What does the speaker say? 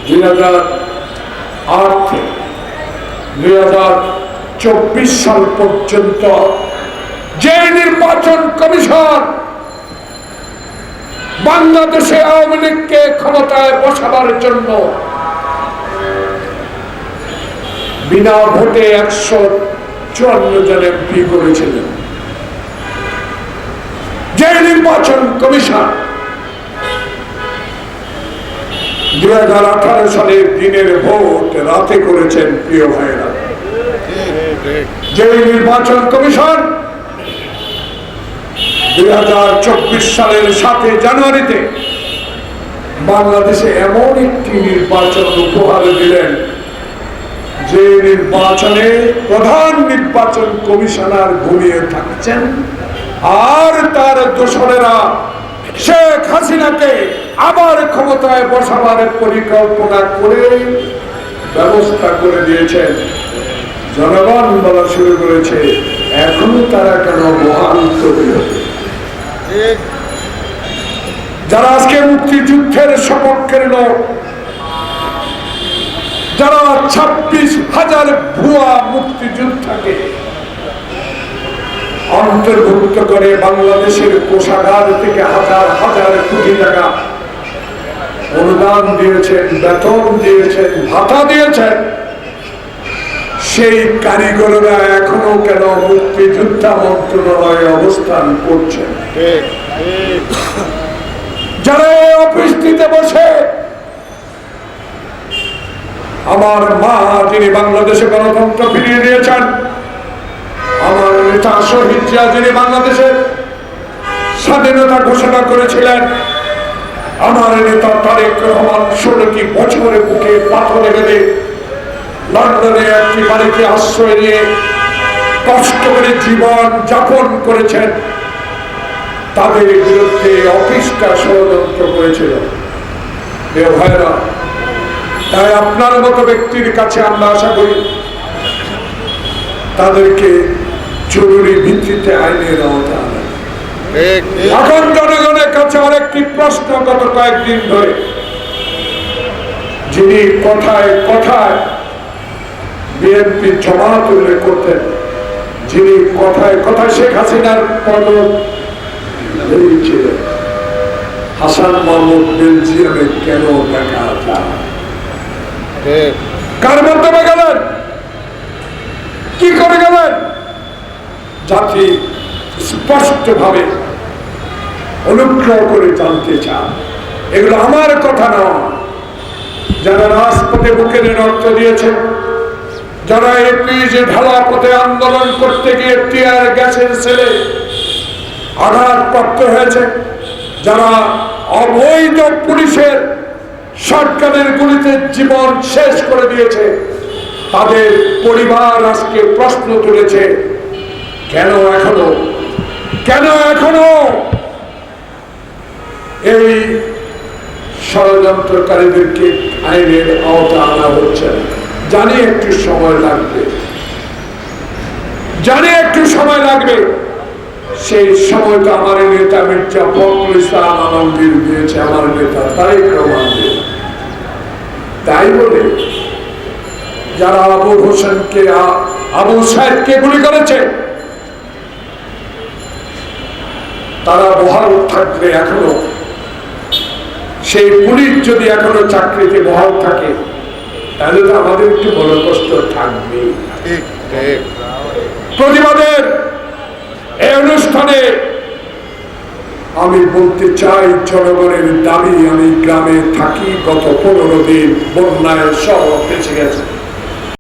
2008 থেকে 2024 সাল পর্যন্ত যে নির্বাচন কমিশন বাংলাদেশে আওয়ামী লীগকে ক্ষমতায় বসাবার জন্য বিনা ভোটে 154 জন এমপি করেছিলেন, যে নির্বাচন কমিশন 2018 সালে দিনের ভোট রাতে করেছেন, প্রিয় ভাইরা, যে নির্বাচন কমিশন 2024 সালের 7 জানুয়ারিতে বাংলাদেশে এমন একটি নির্বাচন উপহার দিলেন, যে নির্বাচনে প্রধান নির্বাচন কমিশনার ঘুমিয়ে থাকছেন আর তার দোসরেরা শেখ হাসিনাকে আবার ক্ষমতায় বসাবার পরিকল্পনা করে ব্যবস্থা করে দিয়েছেন। জনগণ বলা শুরু করেছে, এখনো তারা কেন মহান তৈরি হবে? যারা আজকে মুক্তিযুদ্ধের সপক্ষের লোক, যারা 26,000 ভুয়া মুক্তিযোদ্ধাকে অন্তর্ভুক্ত করে বাংলাদেশের কোষাগার থেকে হাজার হাজার কোটি টাকা অনুদান দিয়েছেন, বেতন দিয়েছেন, ভাতা দিয়েছেন, সেই কারিগররা এখনো কেন মুক্তিযোদ্ধা মন্ত্রণালয়ে অবস্থান করছেন? যারা এই অফিসটিতে বসে আমার মা যিনি বাংলাদেশে গণতন্ত্র ফিরিয়ে দিয়েছেন, আমার নেতা শহীদ জিয়া যিনি বাংলাদেশের স্বাধীনতা ঘোষণা করেছিলেন, আমার নেতা তারেক রহমান 16টি বছরে বুকে পাথরে গেলে লন্ডনে একটি বাড়িতে আশ্রয় নিয়ে কষ্ট করে জীবন যাপন করেছেন, তাদের বিরুদ্ধে অফিসটা ষড়যন্ত্র করেছিল। ভাইরা, তাই আপনার মতো ব্যক্তির কাছে আমরা আশা করি তাদেরকে জরুরি ভিত্তিতে আইনের আওতা আনা। এখন জনগণের কাছে আরেকটি প্রশ্ন, গত কয়েকদিন ধরে যিনি কথায় কথায় বিএনপি জমাত উল্লেখ করতেন, যিনি কথায় কথায় শেখ হাসিনার পদ ছিলেন, হাসান মাহমুদ বেলজিয়ামে কেন দেখা যায়? কার মাধ্যমে গেলেন? কি করে গেলেন? জাতি স্পষ্ট ভাবে অনুগ্রহ করে জানতে চান। এগুলো আমার কথা নয়। যারা রাজপথে বুকের রক্ত দিয়েছেন, যারা এপিজে ঢালা পথে আন্দোলন করতে গিয়ে টিয়ার গ্যাসের ছেলে আঘাতপ্রাপ্ত হয়েছে, যারা অবৈধ পুলিশের সরকারের গুলিতে জীবন শেষ করে দিয়েছে, তাদের পরিবার আজকে প্রশ্ন তুলেছে, কেন এখনো এই ষড়যন্ত্রকারীদেরকে আইনের আওতা আনা হচ্ছে না? জানি একটু সময় লাগবে, সেই সময়টা আমার নেতা মির্জা ফখরুল ইসলাম আলমগীর দিয়েছে, আমার নেতা তারেক রহমান দিয়েছে। তাই বলে যারা আবু হোসেনকে, আবু সাইদকে গুলি করেছে, তারা বহাল থাকলে, এখনো সেই পুলিশ যদি এখনো চাকরিতে বহাল থাকে, তাহলে তো আমাদের একটু বড় কষ্ট থাকবে। প্রতিবাদের এই অনুষ্ঠানে আমি বলতে চাই, জনগণের দাবি, আমি গ্রামে থাকি, গত 15 দিন বন্যায় সব বেঁচে গেছে।